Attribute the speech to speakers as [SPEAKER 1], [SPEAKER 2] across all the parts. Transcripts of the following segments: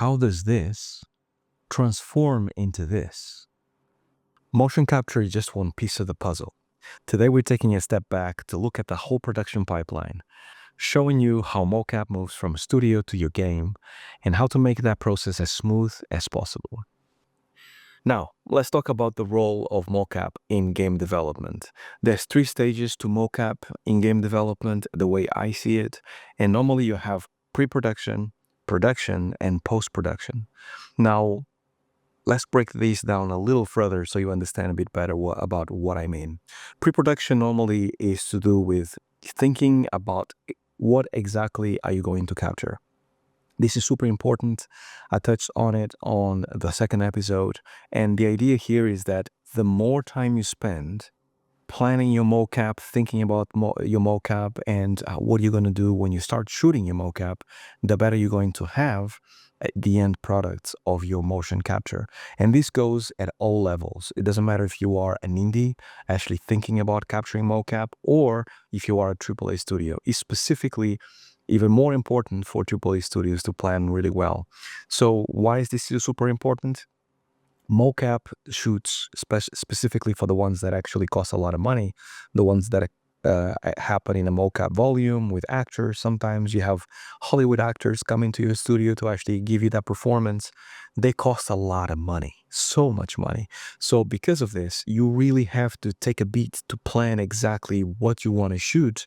[SPEAKER 1] how does this transform into this? Motion capture is just one piece of the puzzle. Today, we're taking a step back to look at the whole production pipeline, showing you how mocap moves from studio to your game and how to make that process as smooth as possible. Now, let's talk about the role of mocap in game development. There's 3 stages to mocap in game development, the way I see it, and normally you have pre-production, production, and post-production. Now, let's break these down a little further so you understand a bit better about what I mean. Pre-production normally is to do with thinking about what exactly are you going to capture. This is super important. I touched on it on the second episode. And the idea here is that the more time you spend planning your mocap, thinking about your mocap and what you're going to do when you start shooting your mocap, the better you're going to have the end products of your motion capture. And this goes at all levels. It doesn't matter if you are an indie actually thinking about capturing mocap or if you are a AAA studio. It's specifically even more important for AAA studios to plan really well. So why is this super important? Mocap shoots, specifically for the ones that actually cost a lot of money, the ones that happen in a mocap volume with actors. Sometimes you have Hollywood actors come into your studio to actually give you that performance. They cost a lot of money, so much money. So because of this, you really have to take a beat to plan exactly what you want to shoot,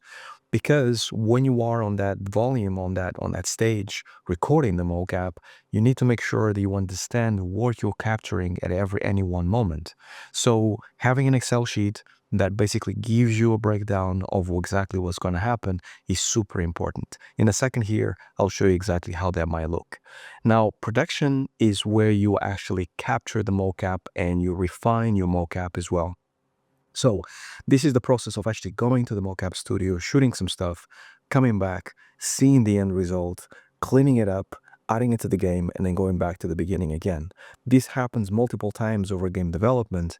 [SPEAKER 1] because when you are on that volume, on that stage recording the mocap, you need to make sure that you understand what you're capturing at any one moment. So having an Excel sheet that basically gives you a breakdown of exactly what's going to happen is super important. In a second here, I'll show you exactly how that might look. Now, production is where you actually capture the mocap and you refine your mocap as well. So this is the process of actually going to the mocap studio, shooting some stuff, coming back, seeing the end result, cleaning it up, adding it to the game, and then going back to the beginning again. This happens multiple times over game development,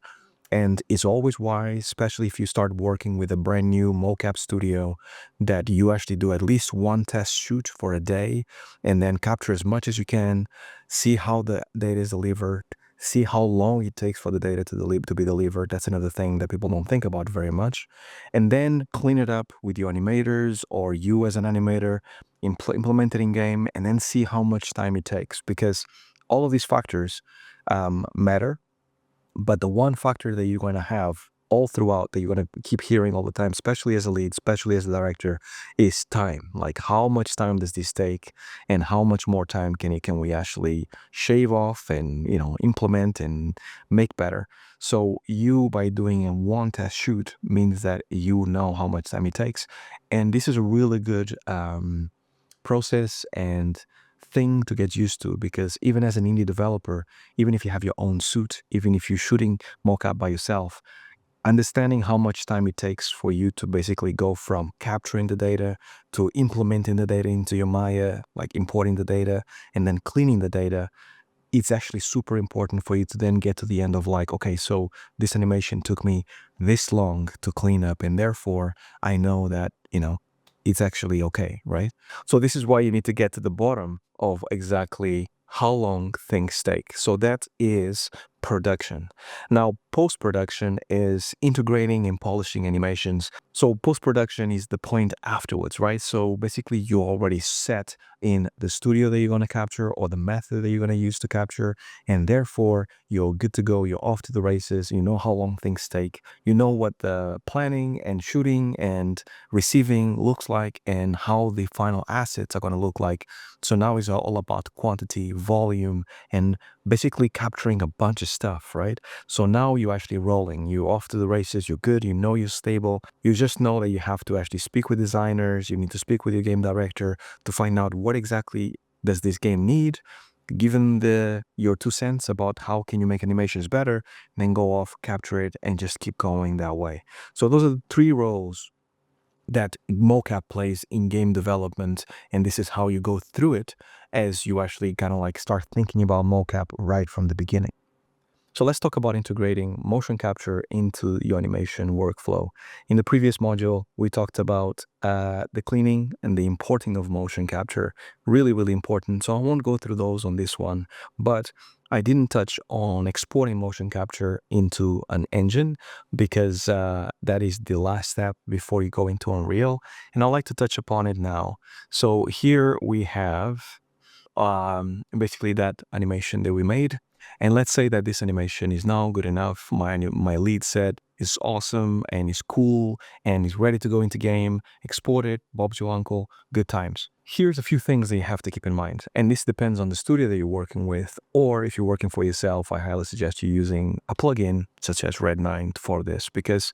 [SPEAKER 1] and it's always wise, especially if you start working with a brand new mocap studio, that you actually do at least one test shoot for a day and then capture as much as you can, see how the data is delivered, see how long it takes for the data to be delivered. That's another thing that people don't think about very much. And then clean it up with your animators or you as an animator, implement it in game, and then see how much time it takes, because all of these factors matter. But the one factor that you're going to have all throughout, that you're going to keep hearing all the time, especially as a lead, especially as a director, is time. Like, how much time does this take, and how much more time can we actually shave off and, implement and make better? So you, by doing a one test shoot, means that you know how much time it takes. And this is a really good process and thing to get used to, because even as an indie developer, even if you have your own suit, even if you're shooting mocap by yourself, understanding how much time it takes for you to basically go from capturing the data to implementing the data into your Maya, like importing the data and then cleaning the data, it's actually super important for you to then get to the end of like, okay, so this animation took me this long to clean up, and therefore I know that, it's actually okay, right? So this is why you need to get to the bottom of exactly how long things take. So that is production. Now, post-production is integrating and polishing animations. So post-production is the point afterwards, right? So basically you're already set in the studio that you're going to capture or the method that you're going to use to capture, and therefore you're good to go. You're off to the races. You know how long things take. You know what the planning and shooting and receiving looks like and how the final assets are going to look like. So now it's all about quantity, volume, and basically capturing a bunch of stuff, right? So now you're actually rolling. You're off to the races. You're good. You know you're stable. You just know that you have to actually speak with designers. You need to speak with your game director to find out what exactly does this game need, given your 2 cents about how can you make animations better, then go off, capture it, and just keep going that way. So those are the 3 roles that mocap plays in game development, and this is how you go through it as you actually kind of like start thinking about mocap right from the beginning. So let's talk about integrating motion capture into your animation workflow. In the previous module, we talked about the cleaning and the importing of motion capture. Really, really important. So I won't go through those on this one, but I didn't touch on exporting motion capture into an engine because that is the last step before you go into Unreal. And I'd like to touch upon it now. So here we have basically that animation that we made. And let's say that this animation is now good enough. My lead set is awesome and is cool and is ready to go into game. Export it, Bob's your uncle, good times. Here's a few things that you have to keep in mind. And this depends on the studio that you're working with, or if you're working for yourself, I highly suggest you using a plugin such as Red9 for this, because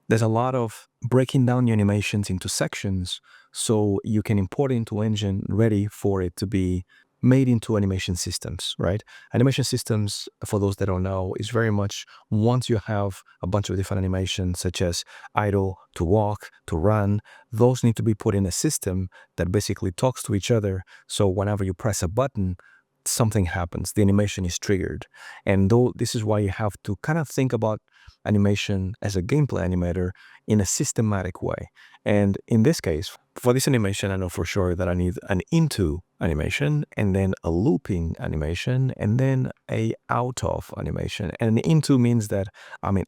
[SPEAKER 1] there's a lot of breaking down your animations into sections so you can import it into engine ready for it to be made into animation systems, right? Animation systems, for those that don't know, is very much once you have a bunch of different animations such as idle, to walk, to run, those need to be put in a system that basically talks to each other. So whenever you press a button, something happens, the animation is triggered. And though this is why you have to kind of think about animation as a gameplay animator in a systematic way. And in this case, for this animation, I know for sure that I need an into animation and then a looping animation and then a out of animation. And into means that, I'm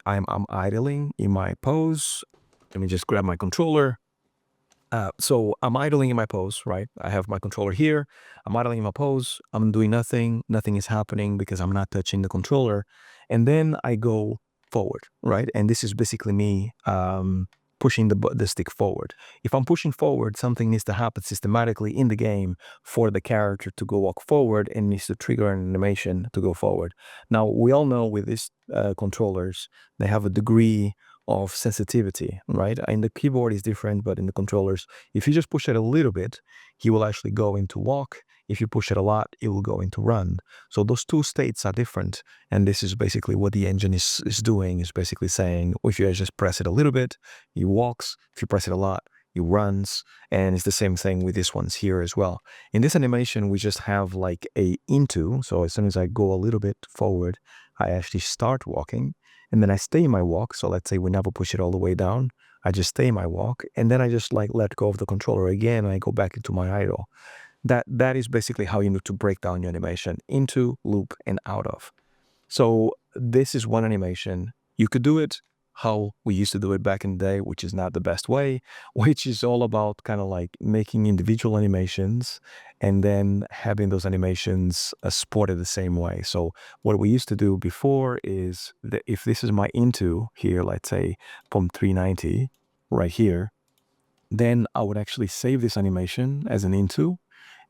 [SPEAKER 1] idling in my pose. Let me just grab my controller. So I'm idling in my pose, right? I have my controller here. I'm idling in my pose. I'm doing nothing. Nothing is happening because I'm not touching the controller. And then I go forward, right? And this is basically me pushing the stick forward. If I'm pushing forward, something needs to happen systematically in the game for the character to go walk forward and needs to trigger an animation to go forward. Now, we all know with these controllers, they have a degree of sensitivity, right? In the keyboard is different, but in the controllers, if you just push it a little bit, he will actually go into walk. If you push it a lot, it will go into run. So those two states are different. And this is basically what the engine is doing, is basically saying, if you just press it a little bit, he walks. If you press it a lot, he runs. And it's the same thing with these ones here as well. In this animation, we just have like a into. So as soon as I go a little bit forward, I actually start walking. And then I stay in my walk. So let's say we never push it all the way down. I just stay in my walk. And then I just like let go of the controller again. And I go back into my idle. That is basically how you need to break down your animation: into, loop, and out of. So this is one animation. You could do it how we used to do it back in the day, which is not the best way, which is all about kind of like making individual animations and then having those animations supported the same way. So what we used to do before is that if this is my into here, let's say from 390 right here, then I would actually save this animation as an into,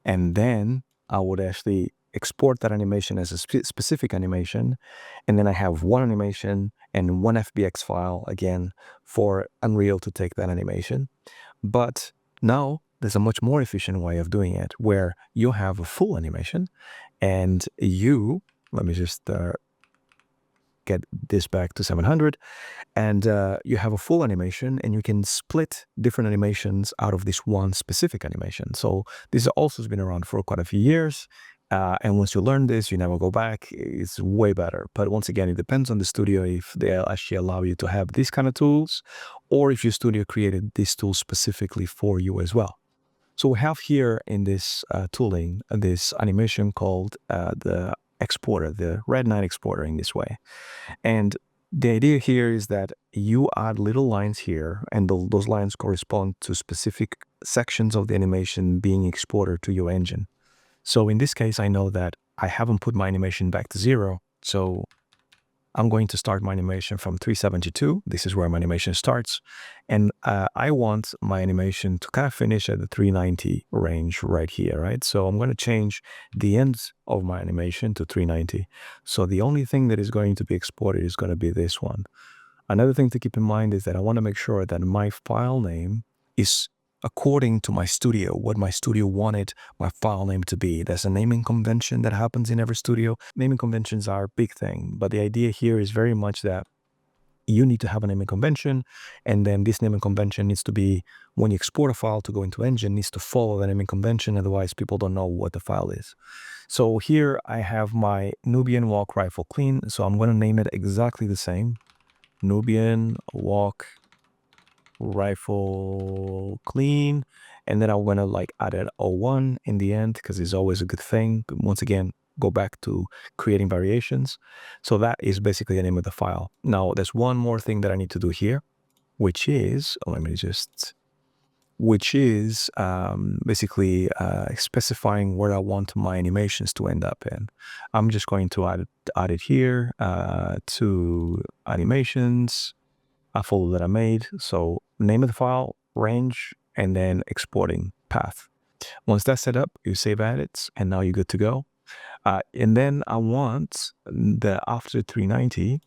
[SPEAKER 1] and then I would actually export that animation as a specific animation. And then I have one animation and one FBX file again for Unreal to take that animation. But now there's a much more efficient way of doing it where you have a full animation and let me just get this back to 700. And you have a full animation and you can split different animations out of this one specific animation. So this also has been around for quite a few years. And once you learn this, you never go back. It's way better. But once again, it depends on the studio if they actually allow you to have these kind of tools, or if your studio created these tools specifically for you as well. So we have here in this tooling, this animation called the exporter, the Red9 exporter in this way. And the idea here is that you add little lines here, and those lines correspond to specific sections of the animation being exported to your engine. So in this case, I know that I haven't put my animation back to 0. So I'm going to start my animation from 372. This is where my animation starts. And I want my animation to kind of finish at the 390 range right here, right? So I'm going to change the ends of my animation to 390. So the only thing that is going to be exported is going to be this one. Another thing to keep in mind is that I want to make sure that my file name is according to my studio, what my studio wanted my file name to be. There's a naming convention that happens in every studio. Naming conventions are a big thing, but the idea here is very much that you need to have a naming convention, and then this naming convention needs to be, when you export a file to go into Engine, needs to follow the naming convention, otherwise people don't know what the file is. So here I have my Nubian walk rifle clean, so I'm going to name it exactly the same, Nubian walk rifle clean, and then I'm going to like add an 01 in the end because it's always a good thing. But once again, go back to creating variations. So that is basically the name of the file. Now there's one more thing that I need to do here, which is, basically specifying where I want my animations to end up in. I'm just going to add it here to animations, a folder that I made. So name of the file, range, and then exporting path. Once that's set up, you save edits, and now you're good to go. And then I want the after 390,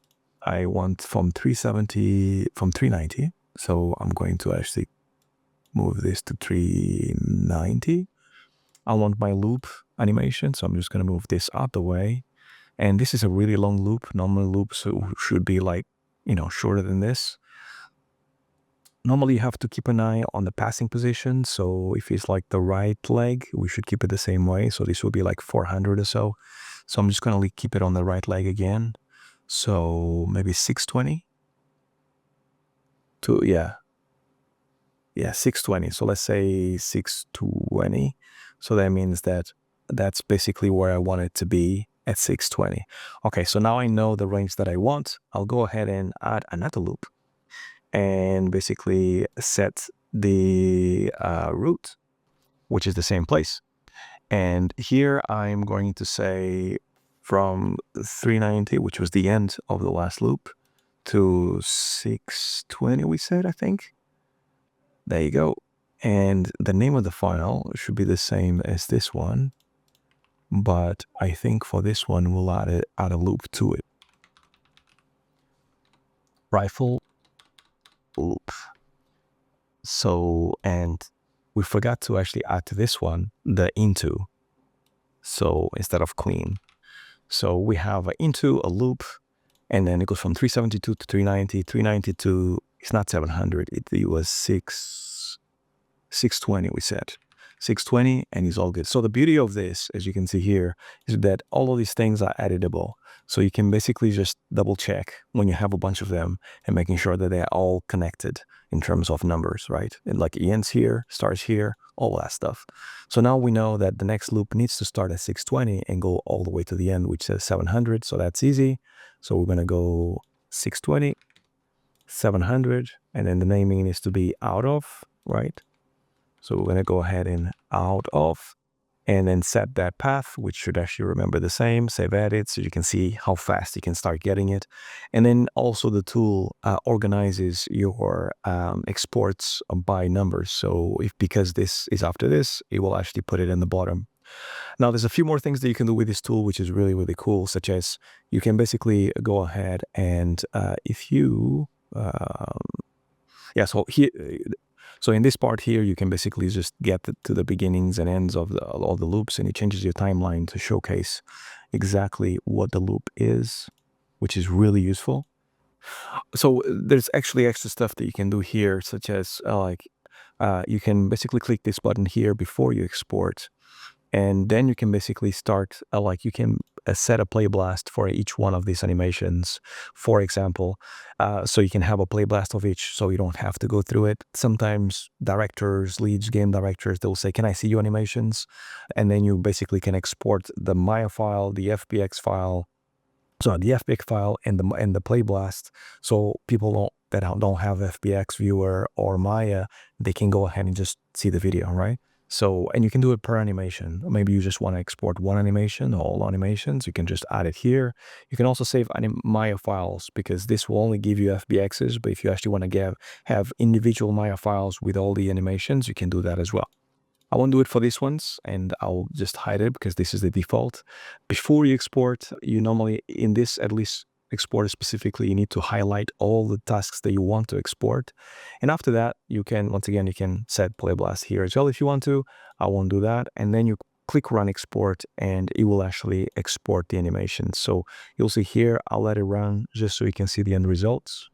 [SPEAKER 1] I want from 390. So I'm going to actually move this to 390. I want my loop animation, so I'm just going to move this out the way. And this is a really long loop. Normal loops should be like, shorter than this. Normally you have to keep an eye on the passing position. So if it's like the right leg, we should keep it the same way. So this will be like 400 or so. So I'm just going to keep it on the right leg again. So maybe 620 to, yeah, 620. So let's say 620. So that means that that's basically where I want it to be at 620. Okay, so now I know the range that I want. I'll go ahead and add another loop and basically set the root, which is the same place. And here I'm going to say from 390, which was the end of the last loop, to 620, we said, I think. There you go. And the name of the file should be the same as this one, but I think for this one, we'll add a loop to it. Rifle loop. So, and we forgot to actually add to this one the into. So instead of clean. So we have an into, a loop, and then it goes from 372 to 390. 392, it's not 700. It was 620, we said. 620, and it's all good. So the beauty of this, as you can see here, is that all of these things are editable. So you can basically just double check when you have a bunch of them and making sure that they're all connected in terms of numbers, right? And like it ends here, starts here, all that stuff. So now we know that the next loop needs to start at 620 and go all the way to the end, which says 700. So that's easy. So we're going to go 620, 700, and then the naming needs to be out of, right? So we're going to go ahead and out of, and then set that path, which should actually remember the same, save edit, so you can see how fast you can start getting it. And then also the tool organizes your exports by numbers. So because this is after this, it will actually put it in the bottom. Now there's a few more things that you can do with this tool, which is really, really cool, such as you can basically go ahead and if you, so here, so in this part here, you can basically just get to the beginnings and ends of all the loops, and it changes your timeline to showcase exactly what the loop is, which is really useful. So there's actually extra stuff that you can do here, such as you can basically click this button here before you export, and then you can basically start, you can set a play blast for each one of these animations, for example. So you can have a play blast of each, so you don't have to go through it. Sometimes directors, leads, game directors, they'll say, can I see your animations? And then you basically can export the Maya file, the FBX file, the FBX file and the play blast. So people that don't have FBX viewer or Maya, they can go ahead and just see the video, right? So, and you can do it per animation. Maybe you just want to export one animation or all animations. You can just add it here. You can also save Maya files, because this will only give you FBXs. But if you actually want to have individual Maya files with all the animations, you can do that as well. I won't do it for these ones, and I'll just hide it because this is the default. Before you export, you normally, in this at least export specifically, you need to highlight all the tasks that you want to export. And after that, you can, once again, you can set play blast here as well if you want to. I won't do that. And then you click run export, and it will actually export the animation. So you'll see here, I'll let it run just so you can see the end results.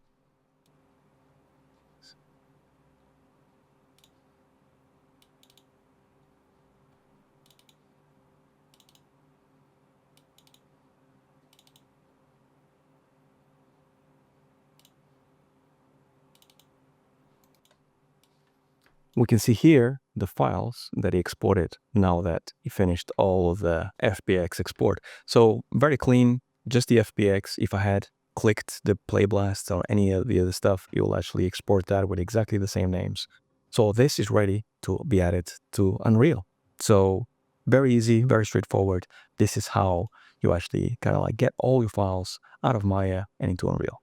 [SPEAKER 1] we can see here the files that he exported now that he finished all of the FBX export. So very clean, just the FBX. If I had clicked the play blast or any of the other stuff, it will actually export that with exactly the same names. So this is ready to be added to Unreal. So very easy, very straightforward. This is how you actually kind of like get all your files out of Maya and into Unreal.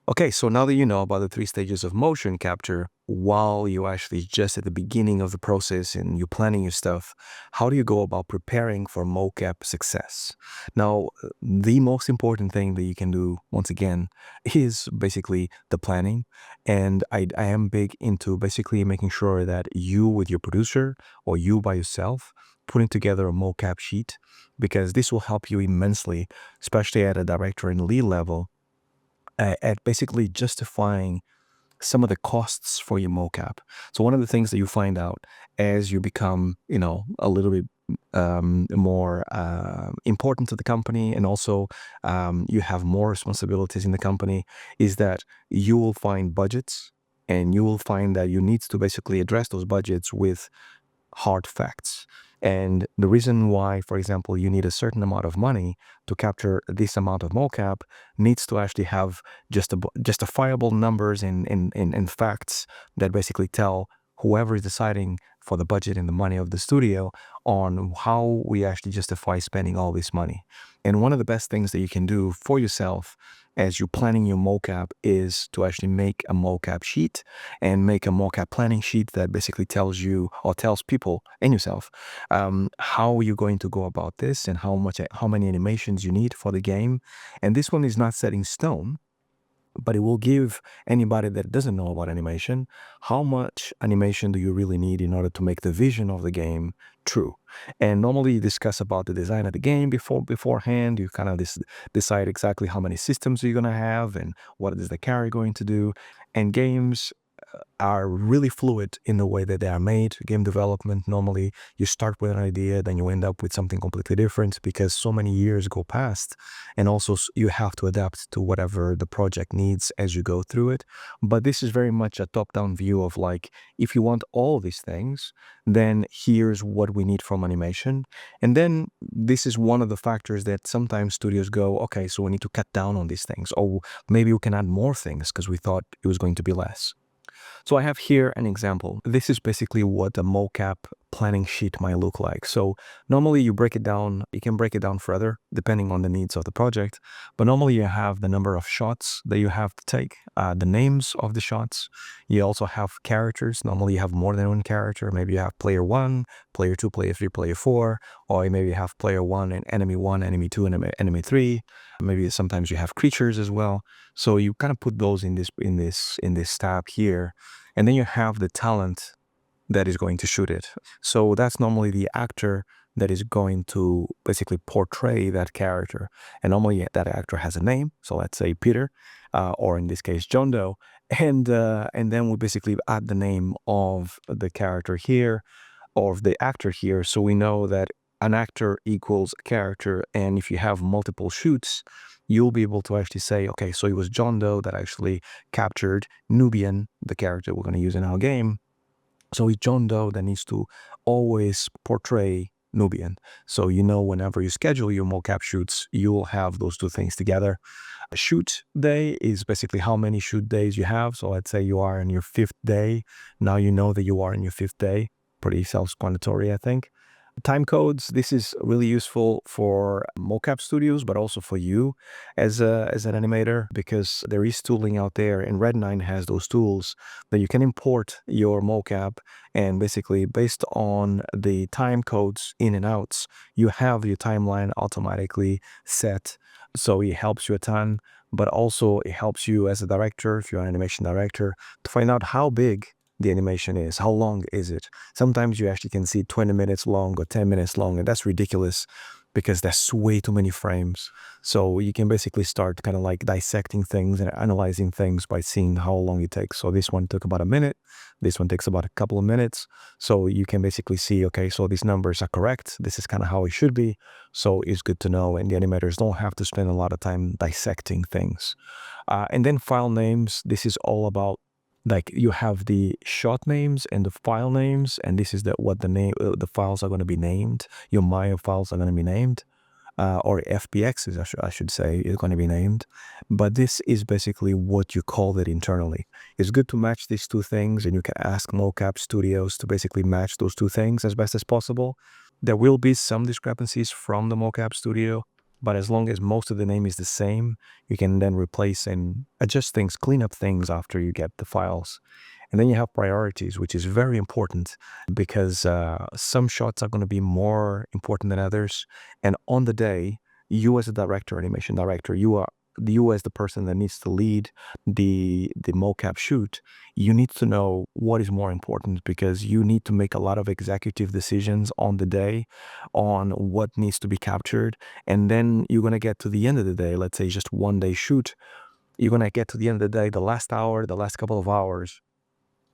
[SPEAKER 1] Okay, so now that you know about the 3 stages of motion capture, while you're actually just at the beginning of the process and you're planning your stuff, how do you go about preparing for mocap success? Now, the most important thing that you can do, once again, is basically the planning. And I am big into basically making sure that you with your producer or you by yourself putting together a mocap sheet, because this will help you immensely, especially at a director and lead level, at basically justifying some of the costs for your mocap. So one of the things that you find out as you become, a little bit more important to the company, and also you have more responsibilities in the company, is that you will find budgets, and you will find that you need to basically address those budgets with hard facts. And the reason why, for example, you need a certain amount of money to capture this amount of mocap needs to actually have justifiable numbers and facts that basically tell whoever is deciding for the budget and the money of the studio on how we actually justify spending all this money. And one of the best things that you can do for yourself as you're planning your mocap is to actually make a mocap sheet and make a mocap planning sheet that basically tells you or tells people and yourself how you're going to go about this and how many animations you need for the game. And this one is not set in stone, but it will give anybody that doesn't know about animation, how much animation do you really need in order to make the vision of the game true. And normally you discuss about the design of the game beforehand. You kind of decide exactly how many systems you're going to have and what is the carry going to do. And games are really fluid in the way that they are made. Game development, normally you start with an idea, then you end up with something completely different because so many years go past, and also you have to adapt to whatever the project needs as you go through it. But this is very much a top-down view of like, if you want all these things, then here's what we need from animation. And then this is one of the factors that sometimes studios go, okay, so we need to cut down on these things, or maybe we can add more things because we thought it was going to be less. So I have here an example. This is basically what a mocap planning sheet might look like. So normally you can break it down further depending on the needs of the project. But normally you have the number of shots that you have to take, the names of the shots. You also have characters. Normally you have more than one character. Maybe you have player 1, player 2, player 3, player 4, or maybe you have player 1 and enemy 2, and enemy 3. Maybe sometimes you have creatures as well. So you kind of put those in this tab here. And then you have the talent that is going to shoot it. So that's normally the actor that is going to basically portray that character. And normally that actor has a name. So let's say Peter, or in this case, John Doe. And then we basically add the name of the character here, or of the actor here. So we know that an actor equals a character. And if you have multiple shoots, you'll be able to actually say, okay, so it was John Doe that actually captured Nubian, the character we're going to use in our game. So it's John Doe that needs to always portray Nubian. So whenever you schedule your mocap shoots, you'll have those two things together. A shoot day is basically how many shoot days you have. So let's say you are in your 5th day. Now you know that you are in your 5th day. Pretty self-explanatory, I think. Time codes, this is really useful for mocap studios, but also for you as an animator, because there is tooling out there, and Red9 has those tools that you can import your mocap, and basically based on the time codes in and outs, you have your timeline automatically set. So it helps you a ton, but also it helps you as a director, if you're an animation director, to find out how big the animation is, how long is it. Sometimes you actually can see 20 minutes long or 10 minutes long, and that's ridiculous because that's way too many frames. So you can basically start kind of like dissecting things and analyzing things by seeing how long it takes. So this one took about a minute. This one takes about a couple of minutes. So you can basically see, okay, so these numbers are correct. This is kind of how it should be. So it's good to know, and the animators don't have to spend a lot of time dissecting things. And then file names. This is all about like you have the shot names and the file names, and this is what the files are going to be named. Your Maya files are going to be named, or FBXs, I should say, is going to be named. But this is basically what you call it internally. It's good to match these two things, and you can ask mocap studios to basically match those two things as best as possible. There will be some discrepancies from the mocap studio, but as long as most of the name is the same, you can then replace and adjust things, clean up things after you get the files. And then you have priorities, which is very important because some shots are going to be more important than others. And on the day, you as a director, animation director, you as the person that needs to lead the mocap shoot, you need to know what is more important because you need to make a lot of executive decisions on the day on what needs to be captured. And then you're going to get to the end of the day, let's say just one day shoot, you're going to get to the end of the day, the last hour, the last couple of hours,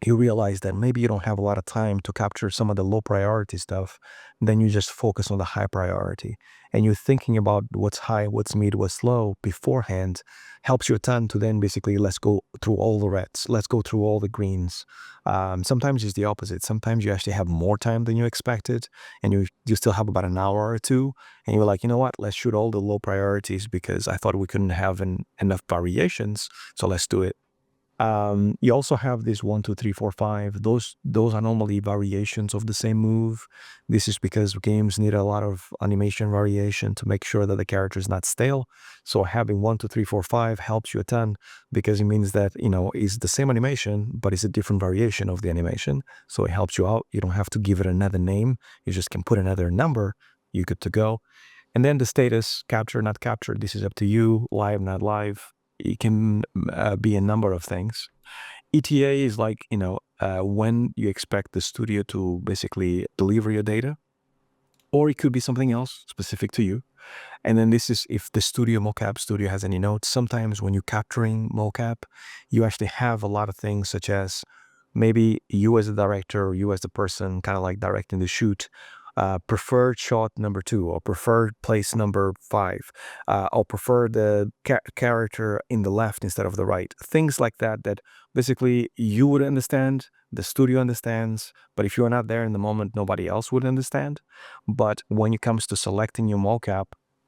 [SPEAKER 1] you realize that maybe you don't have a lot of time to capture some of the low priority stuff, then you just focus on the high priority. And you thinking about what's high, what's mid, what's low beforehand helps you a ton to then basically let's go through all the reds, let's go through all the greens. Sometimes it's the opposite. Sometimes you actually have more time than you expected, and you still have about an hour or two, and you're like, you know what, let's shoot all the low priorities because I thought we couldn't have enough variations, so let's do it. You also have this 1, 2, 3, 4, 5. Those are normally variations of the same move. This is because games need a lot of animation variation to make sure that the character is not stale. So having 1, 2, 3, 4, 5 helps you a ton because it means that, it's the same animation, but it's a different variation of the animation. So it helps you out. You don't have to give it another name. You just can put another number. You're good to go. And then the status, capture, not capture, this is up to you, live, not live. It can be a number of things. ETA is like, when you expect the studio to basically deliver your data, or it could be something else specific to you. And then this is if the mocap studio has any notes. Sometimes when you're capturing mocap, you actually have a lot of things such as maybe you as a director or you as the person kind of like directing the shoot, preferred shot number 2 or preferred place number 5, or prefer the character in the left instead of the right. Things like that basically you would understand, the studio understands, but if you're not there in the moment, nobody else would understand. But when it comes to selecting your mocap,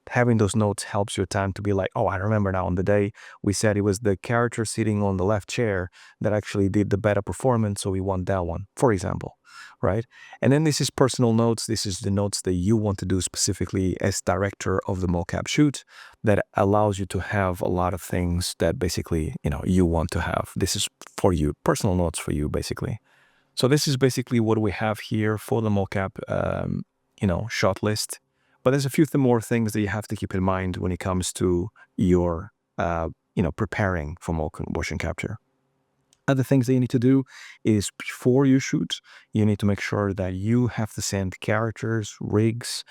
[SPEAKER 1] having those notes helps your time to be like, oh, I remember now on the day we said it was the character sitting on the left chair that actually did the better performance, so we want that one, for example, right? And then this is personal notes. This is the notes that you want to do specifically as director of the mocap shoot that allows you to have a lot of things that basically, you want to have. This is for you, personal notes for you, basically. So this is basically what we have here for the mocap, shot list. But there's a few more things that you have to keep in mind when it comes to your, preparing for motion capture. Other things that you need to do is before you shoot, you need to make sure that you have to send characters, rigs,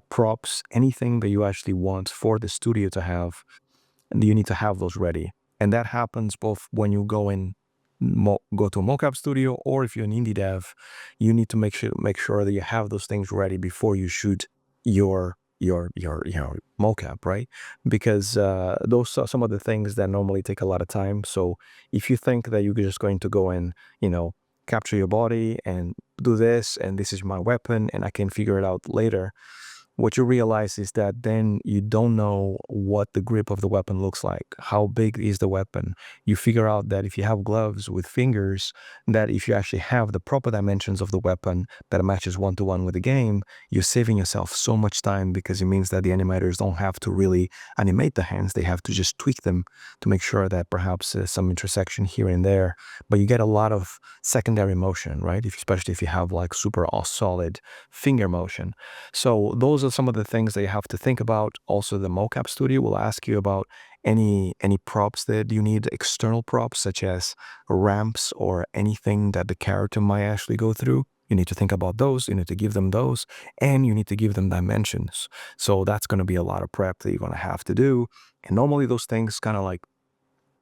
[SPEAKER 1] props, anything that you actually want for the studio to have, and you need to have those ready. And that happens both when you go to a mocap studio, or if you're an indie dev, you need to make sure that you have those things ready before you shoot your mocap, right? Because those are some of the things that normally take a lot of time. So if you think that you're just going to go and capture your body and do this, and this is my weapon, and I can figure it out later, what you realize is that then you don't know what the grip of the weapon looks like. How big is the weapon? You figure out that if you have gloves with fingers, that if you actually have the proper dimensions of the weapon that matches one-to-one with the game, you're saving yourself so much time because it means that the animators don't have to really animate the hands. They have to just tweak them to make sure that perhaps some intersection here and there. But you get a lot of secondary motion, right? Especially if you have like super solid finger motion. So those are some of the things that you have to think about. Also, the mocap studio will ask you about any props that you need, external props such as ramps or anything that the character might actually go through. You need to think about those, you need to give them those, and you need to give them dimensions. So that's going to be a lot of prep that you're going to have to do. And normally those things kind of like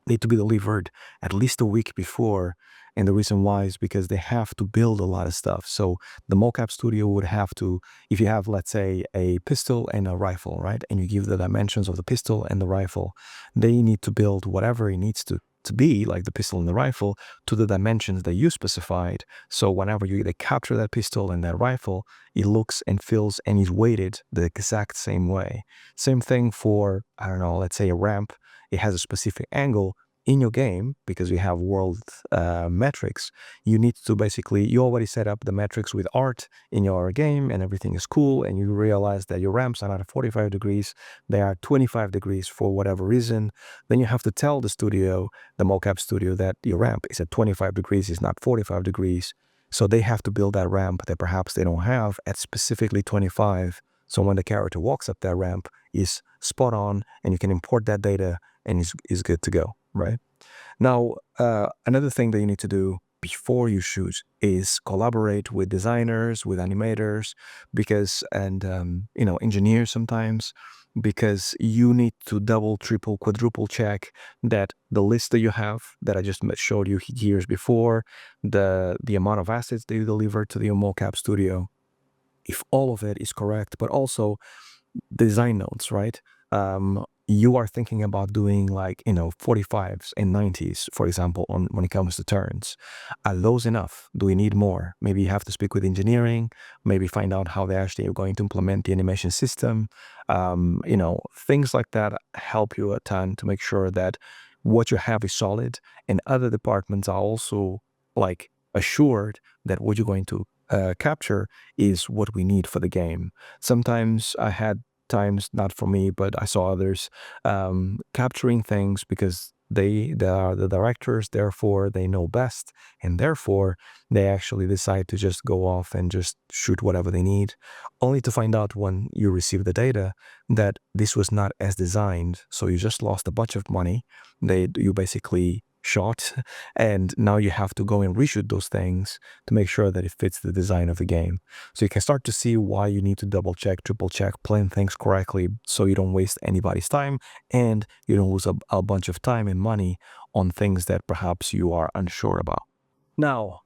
[SPEAKER 1] need to be delivered at least a week before. And the reason why is because they have to build a lot of stuff. So the mocap studio would have to, if you have, let's say, a pistol and a rifle, right? And you give the dimensions of the pistol and the rifle, they need to build whatever it needs to to be, like the pistol and the rifle, to the dimensions that you specified. So whenever they capture that pistol and that rifle, it looks and feels and is weighted the exact same way. Same thing for, I don't know, let's say a ramp. It has a specific angle in your game because you have world metrics. You need to basically, you already set up the metrics with art in your game and everything is cool, and you realize that your ramps are not at 45 degrees, they are 25 degrees for whatever reason. Then you have to tell the studio, the mocap studio, that your ramp is at 25 degrees, is not 45 degrees. So they have to build that ramp that perhaps they don't have at specifically 25. So when the character walks up that ramp, is spot on, and you can import that data and is good to go, right? Now, another thing that you need to do before you shoot is collaborate with designers, with animators, because, and engineers sometimes, because you need to double, triple, quadruple check that the list that you have, that I just showed you years before, the amount of assets that you deliver to the mocap studio, if all of it is correct, but also design notes, right? You are thinking about doing, like, 45s and 90s, for example, on when it comes to turns. Are those enough? Do we need more? Maybe you have to speak with engineering, maybe find out how they actually are going to implement the animation system. Things like that help you a ton to make sure that what you have is solid, and other departments are also, like, assured that what you're going to capture is what we need for the game. Sometimes I had times, not for me, but I saw others capturing things because they are the directors, therefore they know best, and therefore they actually decide to just go off and just shoot whatever they need, only to find out when you receive the data that this was not as designed. So you just lost a bunch of money. You basically shot, and now you have to go and reshoot those things to make sure that it fits the design of the game. So you can start to see why you need to double check, triple check, plan things correctly so you don't waste anybody's time and you don't lose a bunch of time and money on things that perhaps you are unsure about. Now,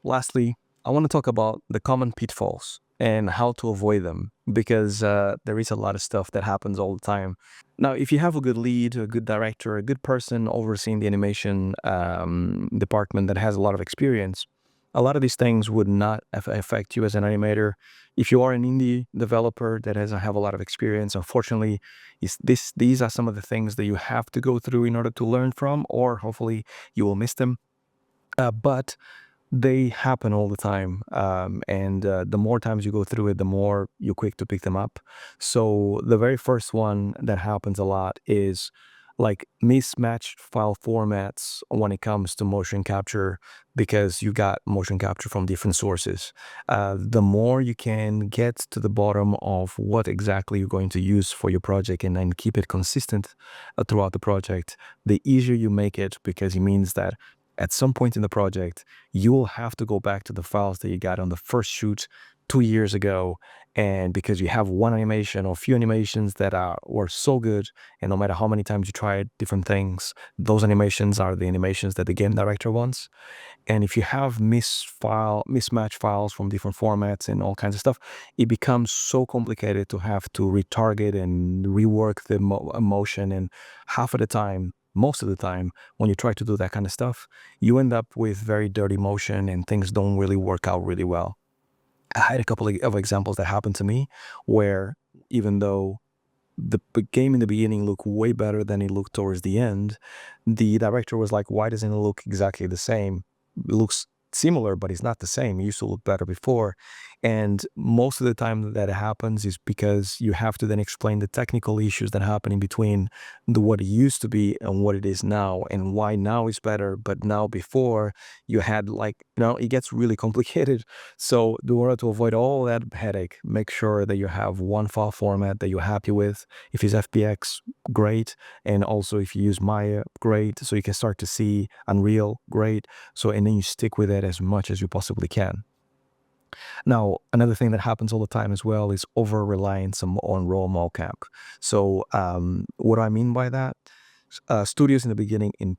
[SPEAKER 1] lastly, I want to talk about the common pitfalls and how to avoid them, because there is a lot of stuff that happens all the time. Now, if you have a good lead, a good director, a good person overseeing the animation department that has a lot of experience, a lot of these things would not affect you as an animator. If you are an indie developer that doesn't have a lot of experience, unfortunately, these are some of the things that you have to go through in order to learn from, or hopefully you will miss them. But they happen all the time, and the more times you go through it, the more you're quick to pick them up. So the very first one that happens a lot is, like, mismatched file formats when it comes to motion capture, because you got motion capture from different sources. The more you can get to the bottom of what exactly you're going to use for your project and then keep it consistent throughout the project, the easier you make it, because it means that at some point in the project, you will have to go back to the files that you got on the first shoot 2 years ago. And because you have one animation or a few animations that were so good, and no matter how many times you tried different things, those animations are the animations that the game director wants. And if you have mismatched files from different formats and all kinds of stuff, it becomes so complicated to have to retarget and rework the motion. And half of the time, most of the time, when you try to do that kind of stuff, you end up with very dirty motion and things don't really work out really well. I had a couple of examples that happened to me where, even though the game in the beginning looked way better than it looked towards the end, the director was like, why doesn't it look exactly the same? It looks similar, but it's not the same. It used to look better before. And most of the time that it happens is because you have to then explain the technical issues that happen in between what it used to be and what it is now, and why now is better, but now before you had, like, it gets really complicated. So in order to avoid all that headache, make sure that you have one file format that you're happy with. If it's FBX, great. And also if you use Maya, great. So you can start to see Unreal, great. So, and then you stick with it as much as you possibly can. Now, another thing that happens all the time as well is over-reliance on raw mocap. So what do I mean by that? Studios in the beginning, in the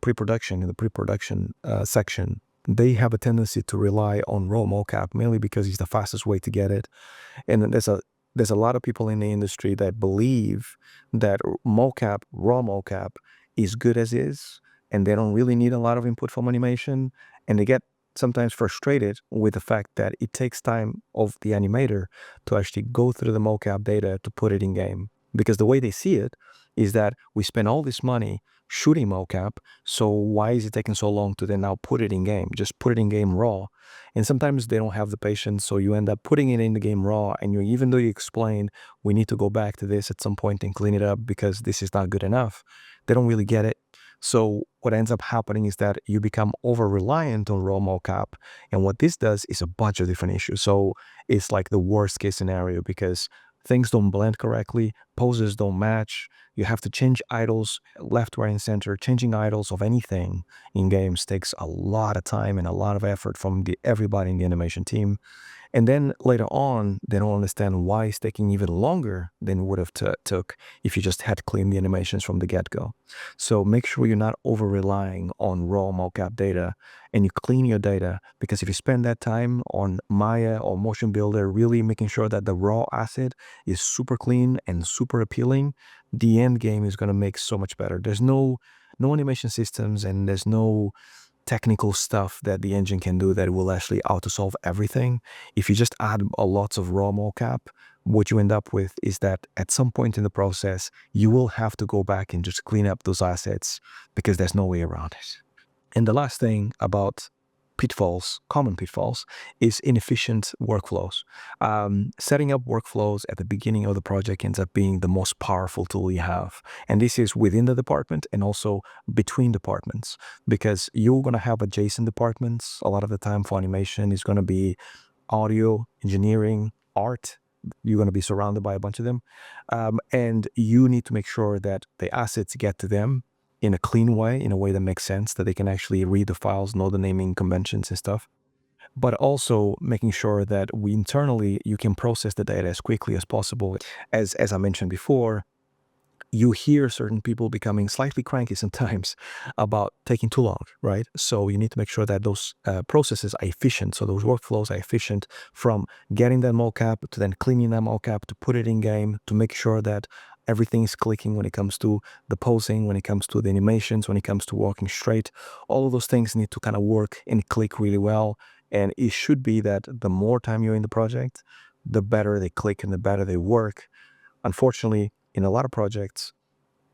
[SPEAKER 1] pre-production section, they have a tendency to rely on raw mocap, mainly because it's the fastest way to get it. And then there's a lot of people in the industry that believe that raw mocap, is good as is, and they don't really need a lot of input from animation, and they get sometimes frustrated with the fact that it takes time of the animator to actually go through the mocap data to put it in game. Because the way they see it is that we spend all this money shooting mocap, so why is it taking so long to then now put it in game? Just put it in game raw. And sometimes they don't have the patience, so you end up putting it in the game raw, and even though you explain we need to go back to this at some point and clean it up because this is not good enough, they don't really get it. So what ends up happening is that you become over-reliant on raw mocap, and what this does is a bunch of different issues. So it's like the worst case scenario because things don't blend correctly, poses don't match, you have to change idles left, right, and center. Changing idles of anything in games takes a lot of time and a lot of effort from everybody in the animation team. And then later on, they don't understand why it's taking even longer than it would have took if you just had cleaned the animations from the get-go. So make sure you're not over-relying on raw mocap data and you clean your data, because if you spend that time on Maya or Motion Builder, really making sure that the raw asset is super clean and super appealing, the end game is going to make so much better. There's no animation systems and there's no technical stuff that the engine can do that will actually auto-solve everything. If you just add a lots of raw mocap, what you end up with is that at some point in the process, you will have to go back and just clean up those assets because there's no way around it. And the last thing about pitfalls, common pitfalls, is inefficient workflows. Setting up workflows at the beginning of the project ends up being the most powerful tool you have. And this is within the department and also between departments, because you're going to have adjacent departments. A lot of the time for animation is going to be audio, engineering, art. You're going to be surrounded by a bunch of them. And you need to make sure that the assets get to them in a clean way, in a way that makes sense, that they can actually read the files, know the naming conventions and stuff. But also making sure that internally you can process the data as quickly as possible. As I mentioned before, you hear certain people becoming slightly cranky sometimes about taking too long, right? So you need to make sure that those processes are efficient. So those workflows are efficient, from getting that mocap to then cleaning that mocap to put it in game, to make sure that everything is clicking when it comes to the posing, when it comes to the animations, when it comes to walking straight. All of those things need to kind of work and click really well. And it should be that the more time you're in the project, the better they click and the better they work. Unfortunately, in a lot of projects,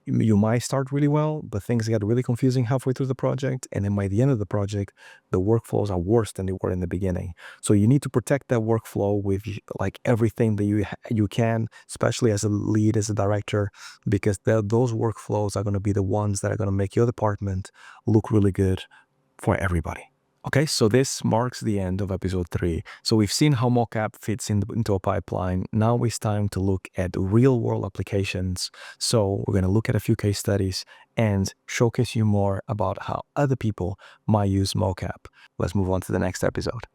[SPEAKER 1] you might start really well, but things get really confusing halfway through the project, and then by the end of the project, the workflows are worse than they were in the beginning. So you need to protect that workflow with like everything that you can, especially as a lead, as a director, because those workflows are going to be the ones that are going to make your department look really good for everybody. Okay, so this marks the end of episode 3. So we've seen how mocap fits into a pipeline. Now it's time to look at real-world applications. So we're going to look at a few case studies and showcase you more about how other people might use mocap. Let's move on to the next episode.